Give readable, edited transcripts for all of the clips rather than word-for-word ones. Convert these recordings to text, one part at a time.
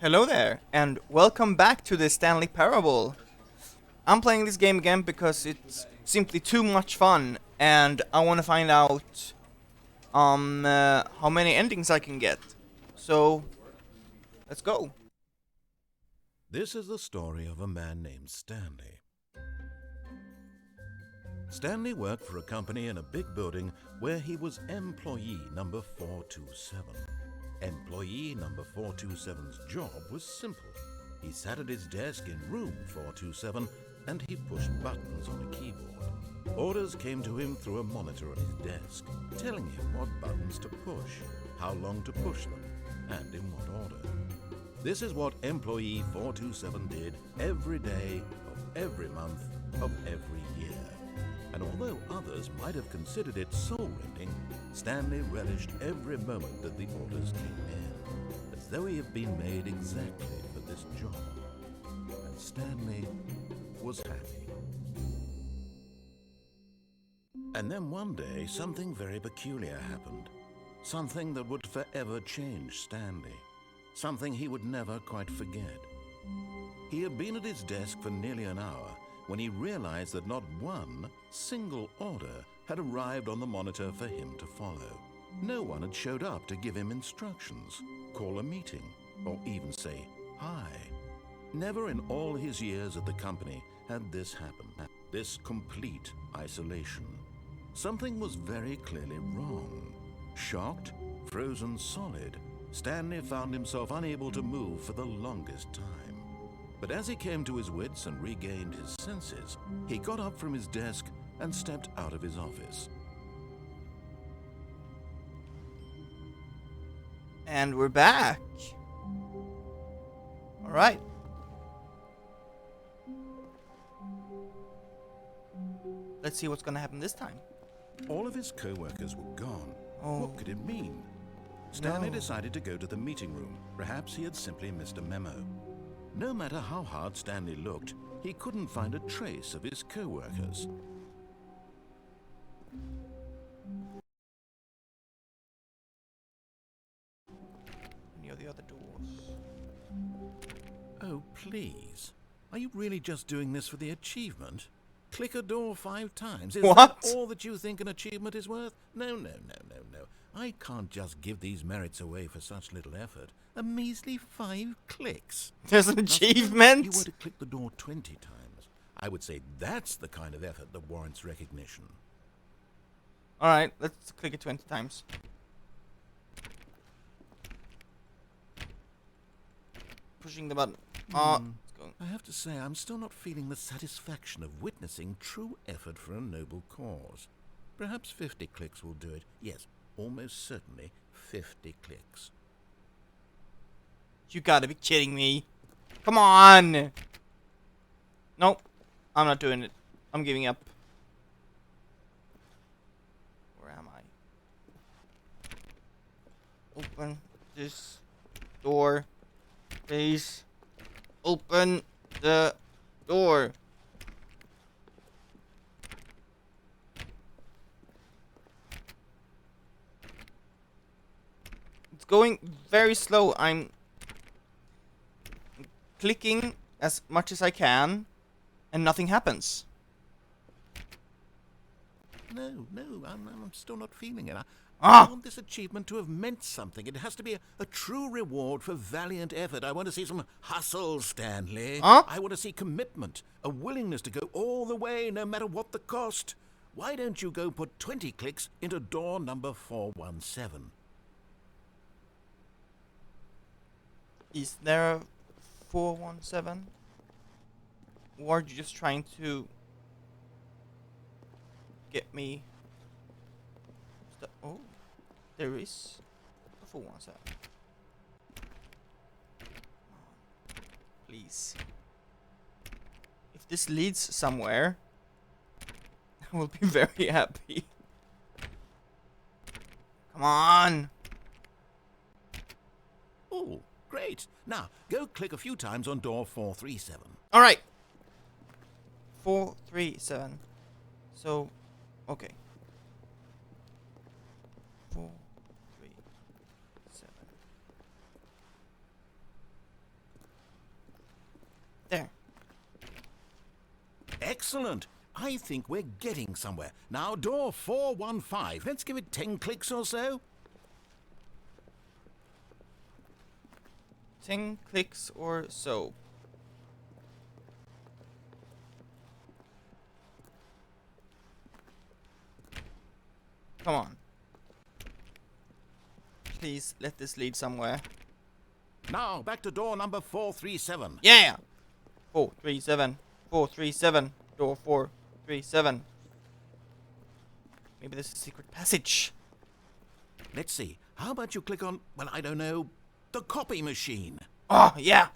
Hello there, and welcome back to the Stanley Parable. I'm playing this game again because it's simply too much fun, and I want to find out how many endings I can get. So, let's go. This is the story of a man named Stanley. Stanley worked for a company in a big building where he was employee number 427. Employee number 427's job was simple. He sat at his desk in room 427 and he pushed buttons on a keyboard. Orders came to him through a monitor on his desk, telling him what buttons to push, how long to push them, and in what order. This is what employee 427 did every day of every month of every year. And although others might have considered it soul-rending, Stanley relished every moment that the orders came in, as though he had been made exactly for this job. And Stanley was happy. And then one day, something very peculiar happened. Something that would forever change Stanley. Something he would never quite forget. He had been at his desk for nearly an hour when he realized that not one single order had arrived on the monitor for him to follow. No one had showed up to give him instructions, call a meeting, or even say hi. Never in all his years at the company had this happened. This complete isolation. Something was very clearly wrong. Shocked, frozen solid, Stanley found himself unable to move for the longest time. But as he came to his wits and regained his senses, he got up from his desk and stepped out of his office. And we're back. Alright. Let's see what's gonna happen this time. All of his co-workers were gone. Oh. What could it mean? Stanley No. decided to go to the meeting room. Perhaps he had simply missed a memo. No matter how hard Stanley looked, he couldn't find a trace of his co-workers. Any of the other doors? Oh, please. Are you really just doing this for the achievement? Click a door 5 times. Is What? that all that you think an achievement is worth? No. I can't just give these merits away for such little effort. A measly 5 clicks. There's an Now, suppose achievement? you were to click the door 20 times. I would say that's the kind of effort that warrants recognition. Alright, let's click it 20 times. Pushing the button. It's going. I have to say, I'm still not feeling the satisfaction of witnessing true effort for a noble cause. Perhaps 50 clicks will do it. Yes, almost certainly 50 clicks. You gotta be kidding me. Come on! Nope. I'm not doing it. I'm giving up. Where am I? Open this door. Please. Open the door. It's going very slow. I'm clicking as much as I can, and nothing happens. No, I'm still not feeling it. I Ah! want this achievement to have meant something. It has to be a true reward for valiant effort. I want to see some hustle, Stanley. Huh? I want to see commitment, a willingness to go all the way, no matter what the cost. Why don't you go put 20 clicks into door number 417? Is there a 417? Or are you just trying to get me? Oh, there is a 417. Please. If this leads somewhere, I will be very happy. Come on! Oh, great. Now, go click a few times on door 437. Alright! 437. So, okay. 4, 3, 7. Excellent. I think we're getting somewhere. Now, door 415. Let's give it 10 clicks or so. 10 clicks or so. Come on. Please let this lead somewhere. Now, back to door number 437. Yeah! 437. 437. Door 437. Maybe there's a secret passage. Let's see. How about you click on, well, I don't know, the copy machine? Oh, yeah!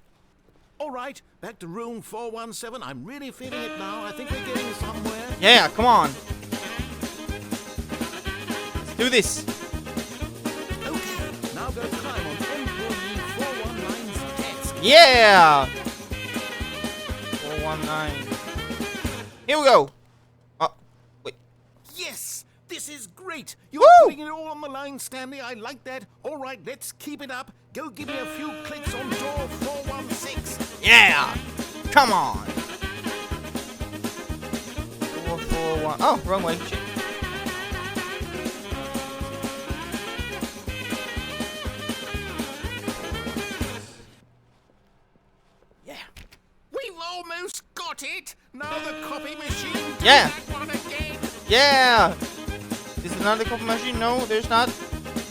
All right, back to room 417. I'm really feeling it now. I think we're getting somewhere. Yeah, come on! Let's do this! Okay, now go climb on employee 419's desk. Yeah! 419. Here we go! Oh, wait. Yes, this is great. Woo! You're putting it all on the line, Stanley. I like that. All right, let's keep it up. Go give me a few clicks on door 416. Yeah! Come on! 441. Oh, wrong way. Shit. Yeah. We've almost got it. Now the copy machine. Do Yeah. that one again. Yeah! Is it another copy machine? No, there's not.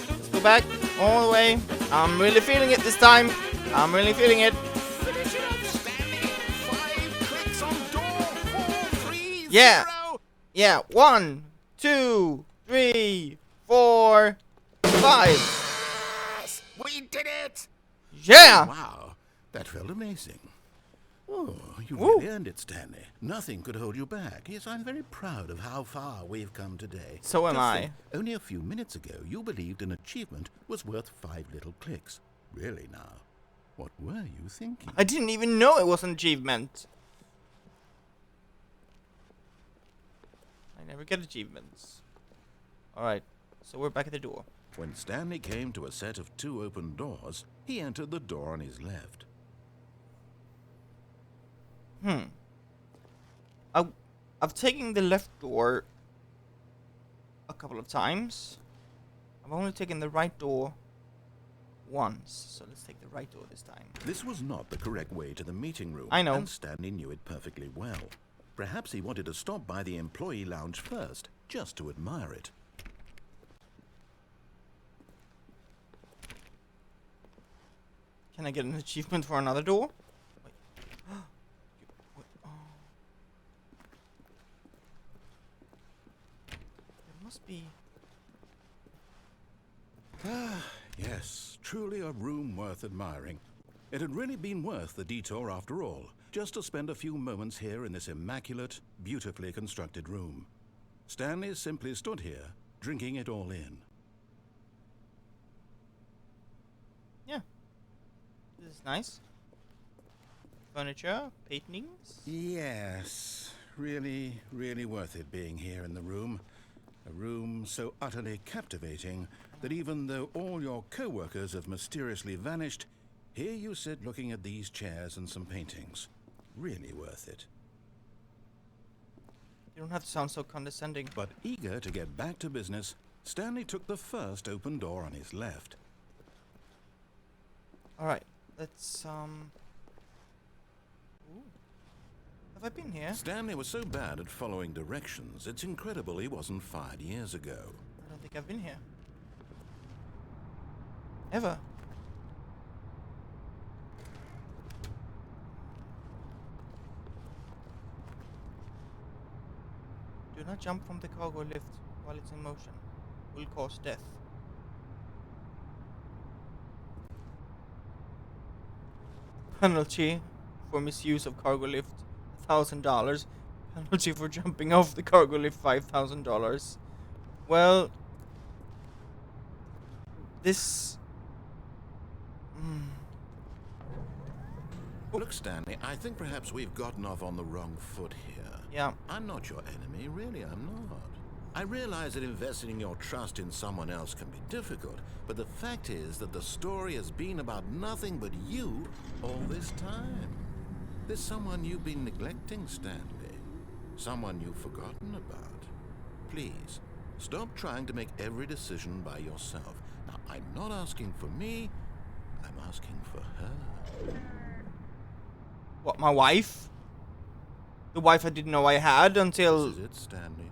Let's go back all the way. I'm really feeling it this time. I'm really feeling it. Finish it up, Stanley. 5 clicks on door 430. Yeah. Yeah. 1, 2, 3, 4, 5. Yes, we did it. Yeah! Wow, that felt amazing. Oh, you Woo. really earned it, Stanley. Nothing could hold you back. Yes, I'm very proud of how far we've come today. So am Just I. think, only a few minutes ago, you believed an achievement was worth 5 little clicks. Really now? What were you thinking? I didn't even know it was an achievement. I never get achievements. Alright, so we're back at the door. When Stanley came to a set of 2 open doors, he entered the door on his left. I've taken the left door a couple of times. I've only taken the right door once, so let's take the right door this time. This was not the correct way to the meeting room. I know. And Stanley knew it perfectly well. Perhaps he wanted to stop by the employee lounge first, just to admire it. Can I get an achievement for another door? Wait. Wait. Oh. There must be... Yes, truly a room worth admiring. It had really been worth the detour after all, just to spend a few moments here in this immaculate, beautifully constructed room. Stanley simply stood here, drinking it all in. Yeah. This is nice. Furniture, paintings. Yes, really, really worth it being here in the room. A room so utterly captivating that even though all your co-workers have mysteriously vanished, here you sit looking at these chairs and some paintings. Really worth it. You don't have to sound so condescending. But eager to get back to business, Stanley took the first open door on his left. Alright, let's, Ooh. Have I been here? Stanley was so bad at following directions, it's incredible he wasn't fired years ago. I don't think I've been here. Ever. Do not jump from the cargo lift while it's in motion. Will cause death. Penalty for misuse of cargo lift, $1,000. Penalty for jumping off the cargo lift, $5,000. Well, this... Look, Stanley, I think perhaps we've gotten off on the wrong foot here. Yeah. I'm not your enemy, really, I'm not. I realize that investing your trust in someone else can be difficult, but the fact is that the story has been about nothing but you all this time. There's someone you've been neglecting, Stanley. Someone you've forgotten about. Please, stop trying to make every decision by yourself. Now, I'm not asking for me, I'm asking for her. What, my wife? The wife I didn't know I had until... This is it, Stanley.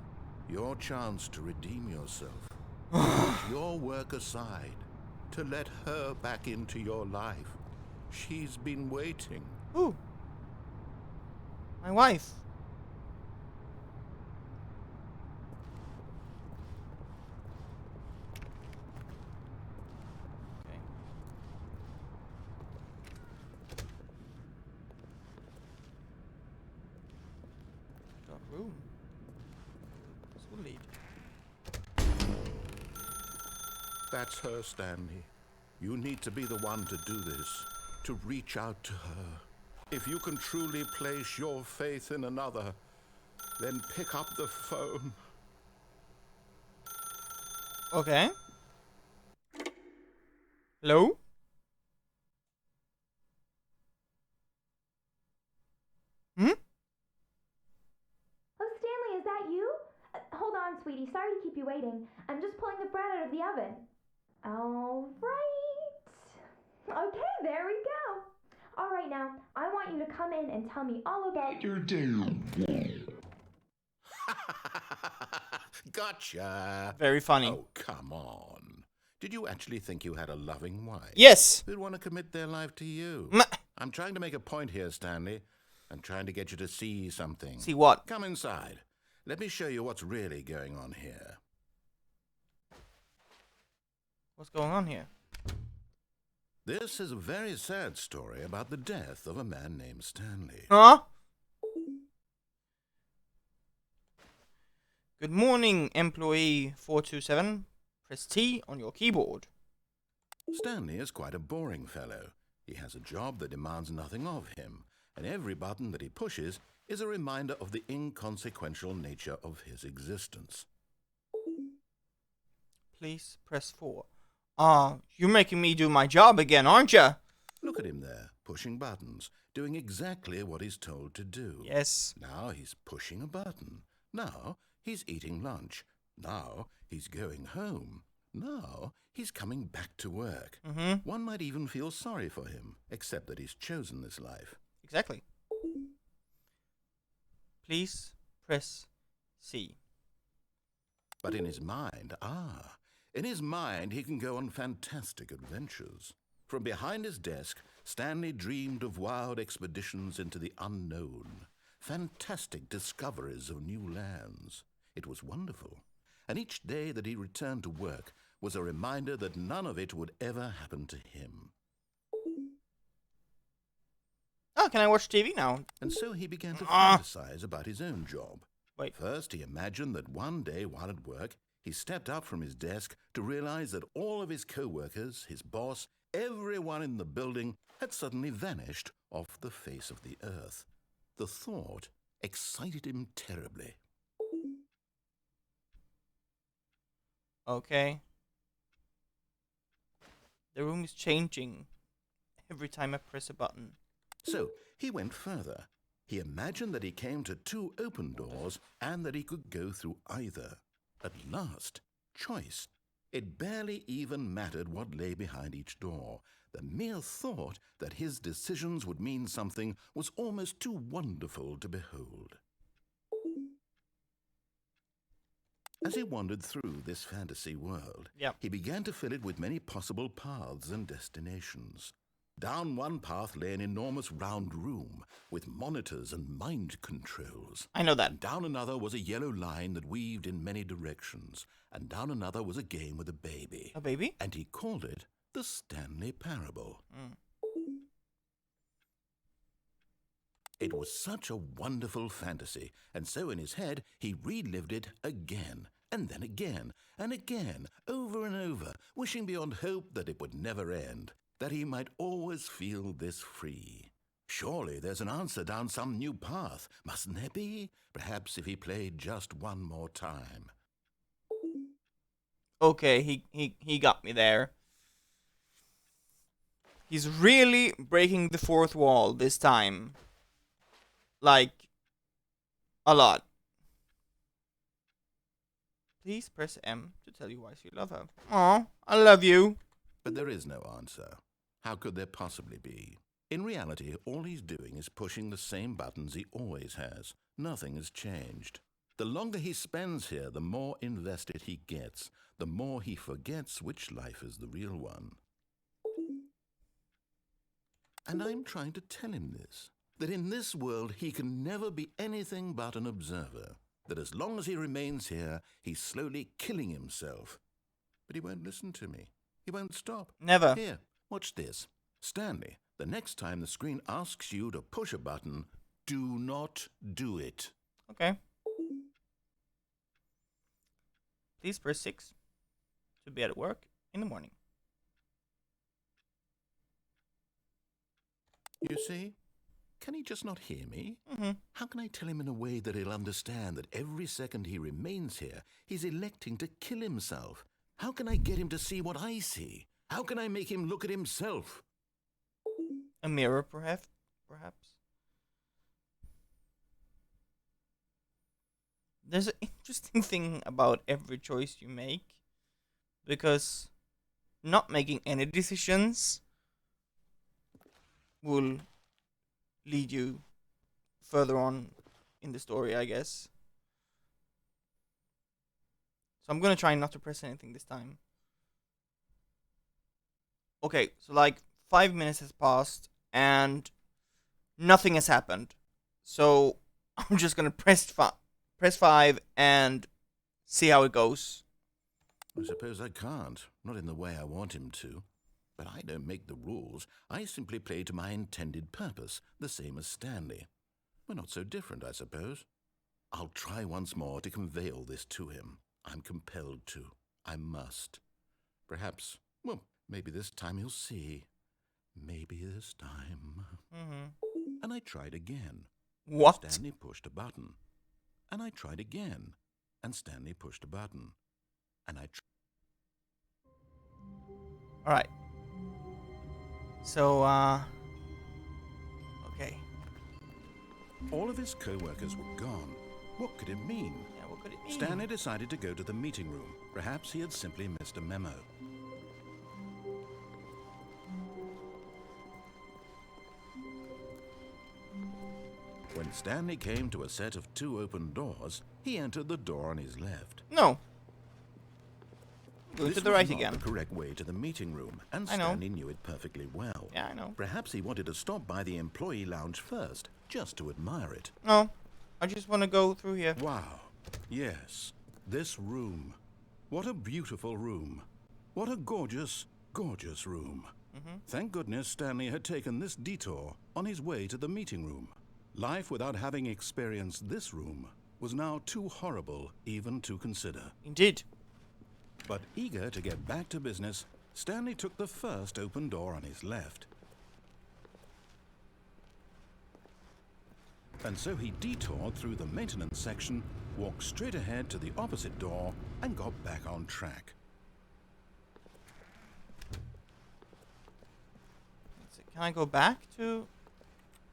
Your chance to redeem yourself. Put your work aside. To let her back into your life. She's been waiting. Who? My wife. Okay. Dark room. This will lead. That's her, Stanley. You need to be the one to do this. To reach out to her. If you can truly place your faith in another, then pick up the phone. Okay. Hello? Hmm? Oh, Stanley, is that you? Hold on, sweetie. Sorry to keep you waiting. I'm just pulling the bread out of the oven. All right. Okay, there we go. All right, now, I want you to come in and tell me all about your day. Gotcha. Very funny. Oh, come on. Did you actually think you had a loving wife? Yes. Who'd want to commit their life to you? I'm trying to make a point here, Stanley. I'm trying to get you to see something. See what? Come inside. Let me show you what's really going on here. What's going on here? This is a very sad story about the death of a man named Stanley. Huh? Good morning, employee 427. Press T on your keyboard. Stanley is quite a boring fellow. He has a job that demands nothing of him, and every button that he pushes is a reminder of the inconsequential nature of his existence. Please press 4. You're making me do my job again, aren't you? Look at him there, pushing buttons, doing exactly what he's told to do. Yes. Now he's pushing a button. Now he's eating lunch. Now he's going home. Now he's coming back to work. One might even feel sorry for him, except that he's chosen this life. Exactly. Please press C. But in his mind, he can go on fantastic adventures. From behind his desk, Stanley dreamed of wild expeditions into the unknown, fantastic discoveries of new lands. It was wonderful, and each day that he returned to work was a reminder that none of it would ever happen to him. Oh, can I watch TV now? And so he began to fantasize about his own job. Wait. First, he imagined that one day while at work, he stepped up from his desk to realize that all of his co-workers, his boss, everyone in the building had suddenly vanished off the face of the earth. The thought excited him terribly. Okay. The room is changing every time I press a button. So he went further. He imagined that he came to two open doors and that he could go through either. At last, choice. It barely even mattered what lay behind each door. The mere thought that his decisions would mean something was almost too wonderful to behold. As he wandered through this fantasy world, he began to fill it with many possible paths and destinations. Down one path lay an enormous round room with monitors and mind controls. I know that. And down another was a yellow line that weaved in many directions. And down another was a game with a baby. A baby? And he called it the Stanley Parable. It was such a wonderful fantasy, and so in his head he relived it again, and then again, and again, over and over, wishing beyond hope that it would never end, that he might always feel this free. Surely there's an answer down some new path, mustn't there be? Perhaps if he played just one more time. Okay, he got me there. He's really breaking the fourth wall this time. Like, a lot. Please press M to tell you why you love her. Aw, I love you. But there is no answer. How could there possibly be? In reality, all he's doing is pushing the same buttons he always has. Nothing has changed. The longer he spends here, the more invested he gets, the more he forgets which life is the real one. And I'm trying to tell him this, that in this world he can never be anything but an observer, that as long as he remains here, he's slowly killing himself. But he won't listen to me. He won't stop. Never. Here, watch this. Stanley, the next time the screen asks you to push a button, do not do it. Okay. Please press 6 to be at work in the morning. You see? Can he just not hear me? Mm-hmm. How can I tell him in a way that he'll understand that every second he remains here, he's electing to kill himself? How can I get him to see what I see? How can I make him look at himself? A mirror, perhaps? There's an interesting thing about every choice you make, because not making any decisions will lead you further on in the story, I guess. So I'm gonna try not to press anything this time. Okay, so like 5 minutes has passed and nothing has happened. So I'm just gonna press 5 and see how it goes. I suppose I can't, not in the way I want him to. But I don't make the rules. I simply play to my intended purpose, the same as Stanley. We're not so different, I suppose. I'll try once more to convey all this to him. I'm compelled to. I must. Perhaps, well, maybe this time he'll see. Maybe this time. Mm-hmm. And I tried again. What? Stanley pushed a button. And I tried again. And Stanley pushed a button. And I Alright. So, okay. All of his co-workers were gone. What could it mean? Yeah, what could it mean? Stanley decided to go to the meeting room. Perhaps he had simply missed a memo. When Stanley came to a set of 2 open doors, he entered the door on his left. No. Go This to the was right not again. the correct way to the meeting room, and I know. Stanley knew it perfectly well. Yeah, I know. Perhaps he wanted to stop by the employee lounge first, just to admire it. No. I just want to go through here. Wow. Yes. This room. What a beautiful room. What a gorgeous, gorgeous room. Thank goodness Stanley had taken this detour on his way to the meeting room. Life without having experienced this room was now too horrible even to consider. Indeed. But eager to get back to business, Stanley took the first open door on his left. And so he detoured through the maintenance section, walked straight ahead to the opposite door, and got back on track. Let's see. Can I go back to...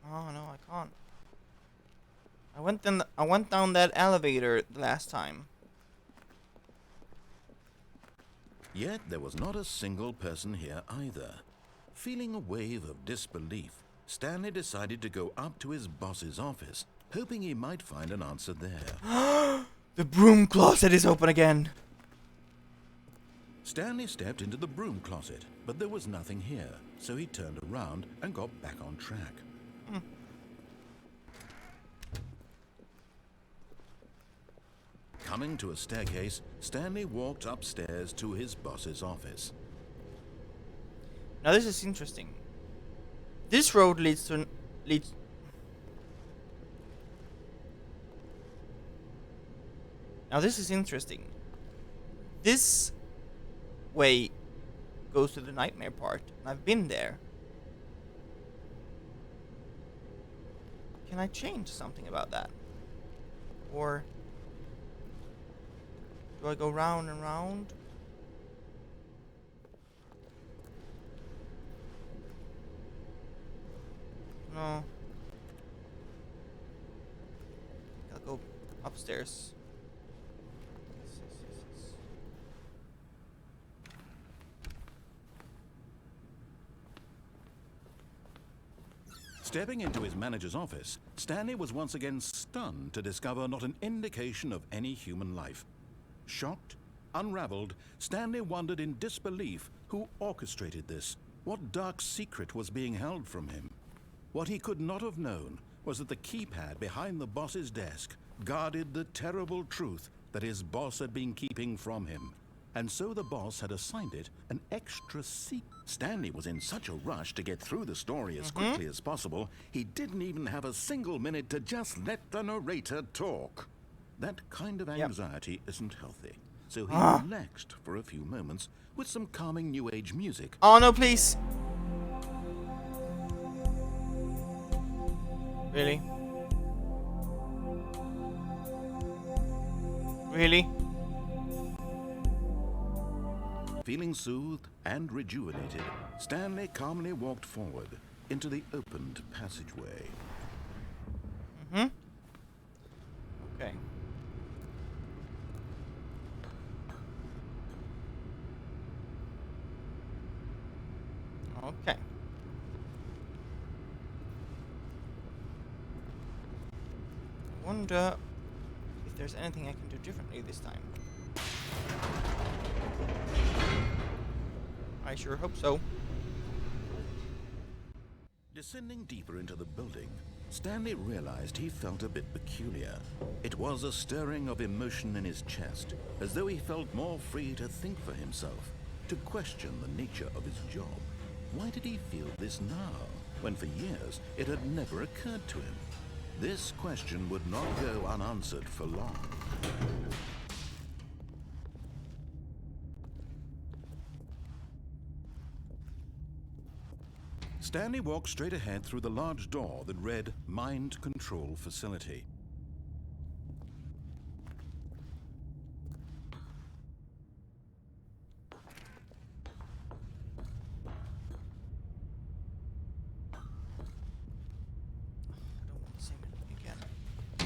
Oh, no, I can't. I went down that elevator the last time. Yet there was not a single person here either. Feeling a wave of disbelief, Stanley decided to go up to his boss's office, hoping he might find an answer there. The broom closet is open again. Stanley stepped into the broom closet, but there was nothing here, so he turned around and got back on track. Coming to a staircase, Stanley walked upstairs to his boss's office. Now this is interesting. This road leads. Now this is interesting. This way goes to the nightmare part, and I've been there. Can I change something about that? Or do I go round and round? No. I'll go upstairs. Stepping into his manager's office, Stanley was once again stunned to discover not an indication of any human life. Shocked, unraveled, Stanley wondered in disbelief who orchestrated this. What dark secret was being held from him? What he could not have known was that the keypad behind the boss's desk guarded the terrible truth that his boss had been keeping from him. And so the boss had assigned it an extra seat. Stanley was in such a rush to get through the story as quickly as possible, he didn't even have a single minute to just let the narrator talk. That kind of anxiety isn't healthy, so he relaxed for a few moments with some calming New Age music. Oh no, please! Really? Really? Feeling soothed and rejuvenated, Stanley calmly walked forward into the opened passageway. Okay. Okay. I wonder if there's anything I can do differently this time. I sure hope so. Descending deeper into the building, Stanley realized he felt a bit peculiar. It was a stirring of emotion in his chest, as though he felt more free to think for himself, to question the nature of his job. Why did he feel this now, when for years it had never occurred to him? This question would not go unanswered for long. Stanley walked straight ahead through the large door that read Mind Control Facility.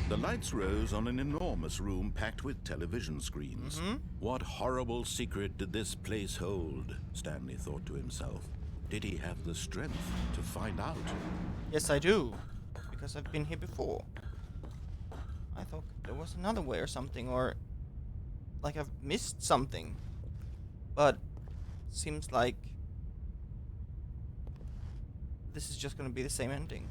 The lights rose on an enormous room packed with television screens. What horrible secret did this place hold? Stanley thought to himself. Did he have the strength to find out? Yes, I do. Because I've been here before. I thought there was another way or something, or like I've missed something. But seems like this is just gonna be the same ending.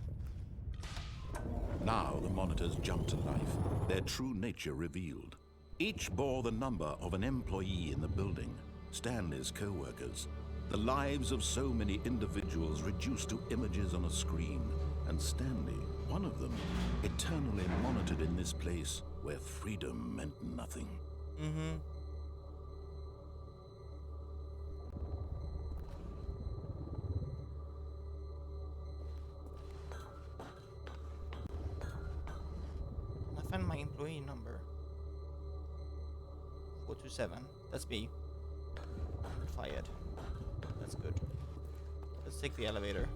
Now the monitors jumped to life, their true nature revealed. Each bore the number of an employee in the building, Stanley's co-workers. The lives of so many individuals reduced to images on a screen, and Stanley, one of them, eternally monitored in this place where freedom meant nothing. I found my employee number. 427. That's me. I'm fired. That's good. Let's take the elevator.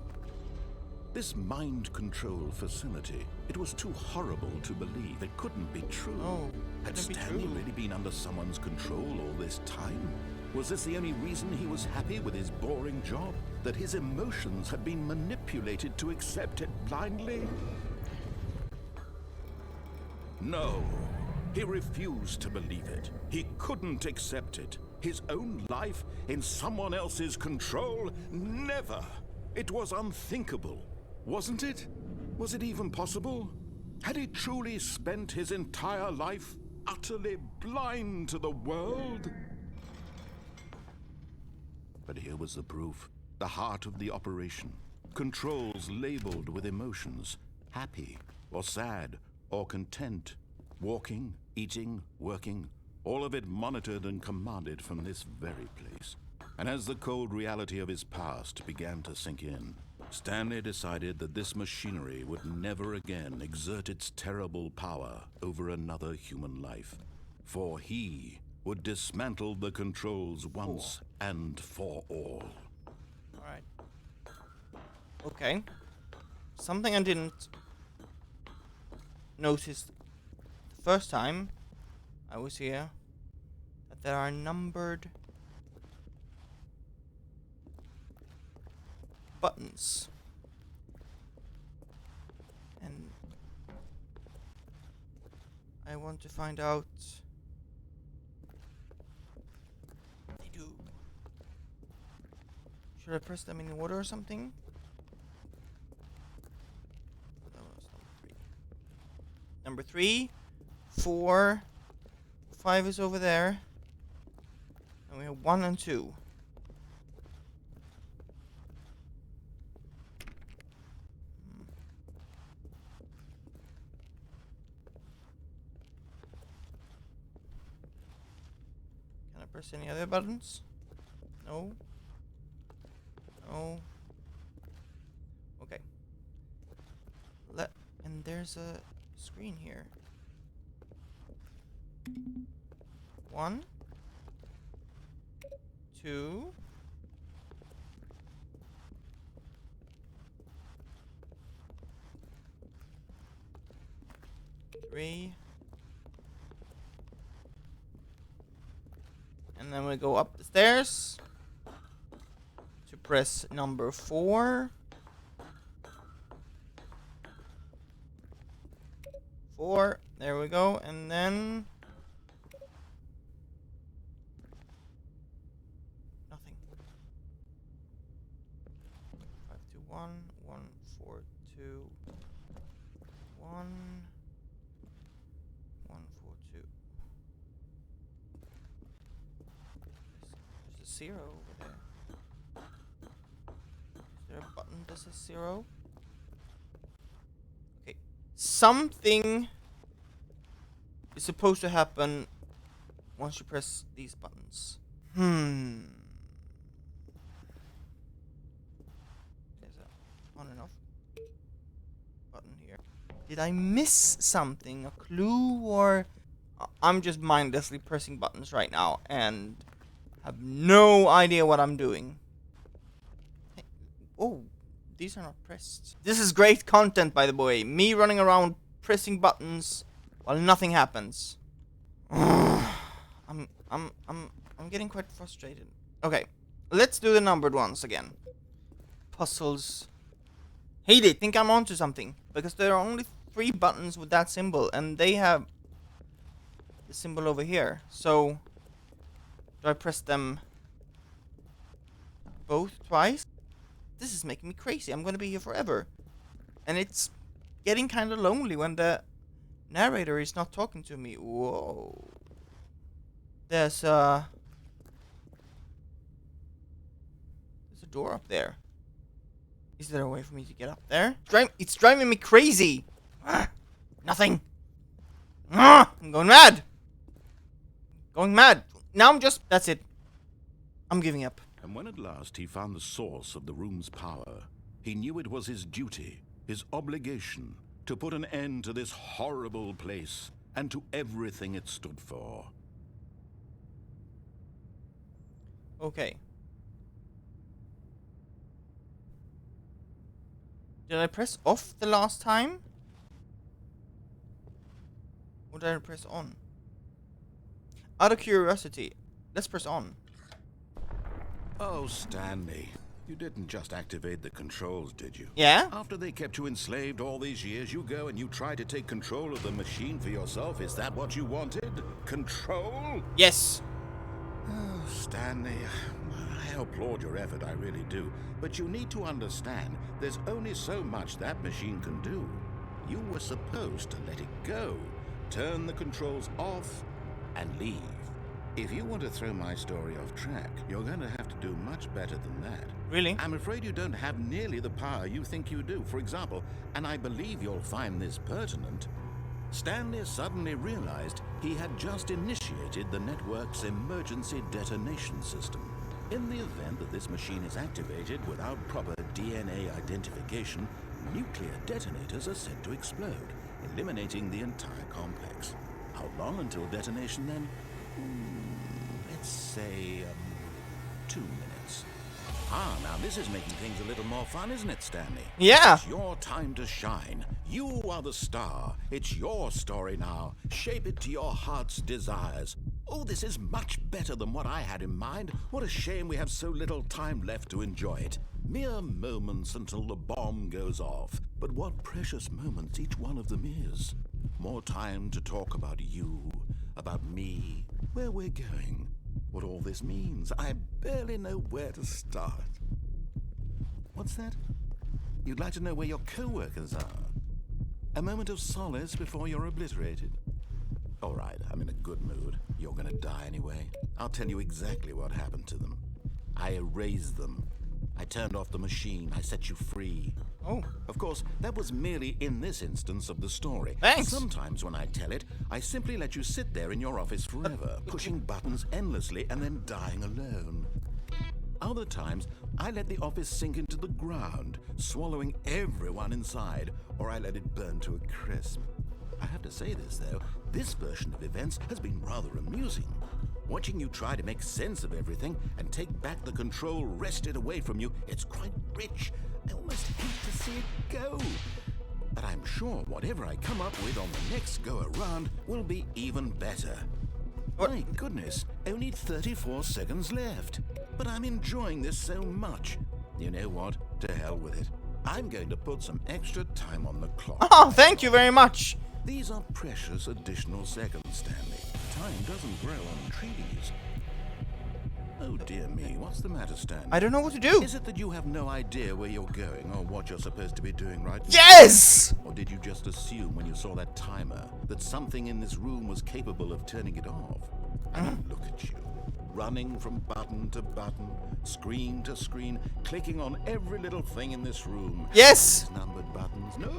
This mind control facility, it was too horrible to believe. It couldn't be true. Oh, Had couldn't be Stanley true. really been under someone's control all this time? Was this the only reason he was happy with his boring job? That his emotions had been manipulated to accept it blindly? No, he refused to believe it. He couldn't accept it. His own life in someone else's control? Never! It was unthinkable, wasn't it? Was it even possible? Had he truly spent his entire life utterly blind to the world? But here was the proof, the heart of the operation. Controls labeled with emotions, happy or sad or content, walking, eating, working, all of it monitored and commanded from this very place. And as the cold reality of his past began to sink in, Stanley decided that this machinery would never again exert its terrible power over another human life. For he would dismantle the controls once and for all. Alright. Okay. Something I didn't notice the first time I was here, that there are numbered buttons. I want to find out. They do. Should I press them in order or something? That was number 3. 4. 5 is over there. And we have 1 and 2. Can I press any other buttons? No. No. Okay. And there's a screen here. 1, 2, 3, and then we go up the stairs to press number 4. 4, there we go, and then nothing. 5, 2, 1, 1, 4, 2, 1, 1, 4, 2. There's a 0 over there. Is there a button that says 0? Okay. Something is supposed to happen once you press these buttons. There's a on and off button here. Did I miss something? A clue? Or I'm just mindlessly pressing buttons right now and have no idea what I'm doing. Hey, oh, these are not pressed. This is great content, by the way. Me running around pressing buttons while nothing happens. I'm getting quite frustrated. Okay, let's do the numbered ones again. Puzzles. Hey, they think I'm onto something because there are only 3 buttons with that symbol, and they have the symbol over here. So, do I press them both twice? This is making me crazy. I'm gonna be here forever, and it's getting kind of lonely when the narrator is not talking to me. Whoa. There's a door up there. Is there a way for me to get up there? It's driving me crazy. Nothing. I'm going mad. Going mad. Now I'm just... That's it. I'm giving up. And when at last he found the source of the room's power, he knew it was his duty, his obligation, to put an end to this horrible place and to everything it stood for. Okay. Did I press off the last time? Or did I press on? Out of curiosity, let's press on. Oh, Stanley, you didn't just activate the controls, did you? Yeah? After they kept you enslaved all these years, you go and you try to take control of the machine for yourself. Is that what you wanted? Control? Yes. Oh, Stanley, I applaud your effort, I really do. But you need to understand, there's only so much that machine can do. You were supposed to let it go, turn the controls off, and leave. If you want to throw my story off track, you're going to have to do much better than that. Really? I'm afraid you don't have nearly the power you think you do. For example, and I believe you'll find this pertinent, Stanley suddenly realized he had just initiated the network's emergency detonation system. In the event that this machine is activated without proper DNA identification, nuclear detonators are set to explode, eliminating the entire complex. How long until detonation then? Let's say 2 minutes. Now this is making things a little more fun, isn't it, Stanley? Yeah. It's your time to shine. You are the star. It's your story now. Shape it to your heart's desires. Oh, this is much better than what I had in mind. What a shame we have so little time left to enjoy it. Mere moments until the bomb goes off. But what precious moments each one of them is. More time to talk about you, about me, where we're going, what all this means. I barely know where to start. What's that? You'd like to know where your co-workers are? A moment of solace before you're obliterated. All right, I'm in a good mood. You're gonna die anyway. I'll tell you exactly what happened to them. I erased them. I turned off the machine. I set you free. Oh. Of course, that was merely in this instance of the story. Thanks. Sometimes when I tell it, I simply let you sit there in your office forever, pushing buttons endlessly and then dying alone. Other times, I let the office sink into the ground, swallowing everyone inside, or I let it burn to a crisp. I have to say this, though, this version of events has been rather amusing. Watching you try to make sense of everything and take back the control wrested away from you, it's quite rich. I almost hate to see it go. But I'm sure whatever I come up with on the next go-around will be even better. What? My goodness, only 34 seconds left. But I'm enjoying this so much. You know what? To hell with it. I'm going to put some extra time on the clock. Oh, thank you very much. These are precious additional seconds, Stanley. Time doesn't grow on trees. Oh dear me, what's the matter, Stanley? I don't know what to do. Is it that you have no idea where you're going or what you're supposed to be doing right now? Yes! Or did you just assume when you saw that timer that something in this room was capable of turning it off? I mean, look at you. Running from button to button, screen to screen, clicking on every little thing in this room. Yes! These numbered buttons. No,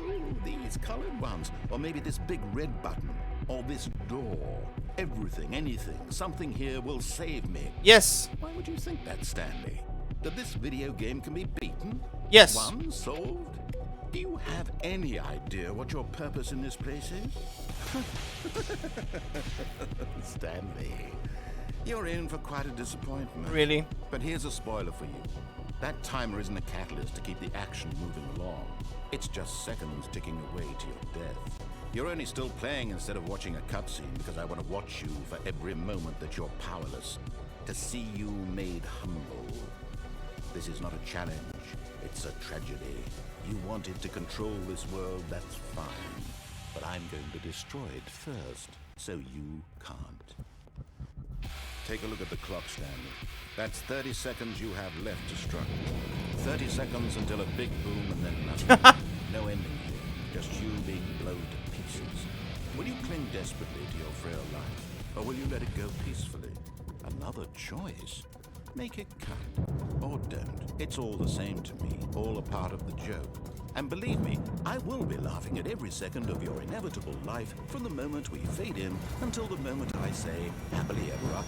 these colored ones. Or maybe this big red button. Or this door. Everything, anything, something here will save me. Yes. Why would you think that, Stanley? That this video game can be beaten? Yes. Won? Solved? Do you have any idea what your purpose in this place is? Stanley, you're in for quite a disappointment. Really? But here's a spoiler for you. That timer isn't a catalyst to keep the action moving along. It's just seconds ticking away to your death. You're only still playing instead of watching a cutscene because I want to watch you for every moment that you're powerless. To see you made humble. This is not a challenge. It's a tragedy. You wanted to control this world, that's fine. But I'm going to destroy it first, so you can't. Take a look at the clock, Stanley. That's 30 seconds you have left to struggle. 30 seconds until a big boom and then nothing. No ending here. Just you being blown to pieces. Will you cling desperately to your frail life? Or will you let it go peacefully? Another choice. Make it count. Or don't. It's all the same to me. All a part of the joke. And believe me, I will be laughing at every second of your inevitable life from the moment we fade in until the moment I say, happily ever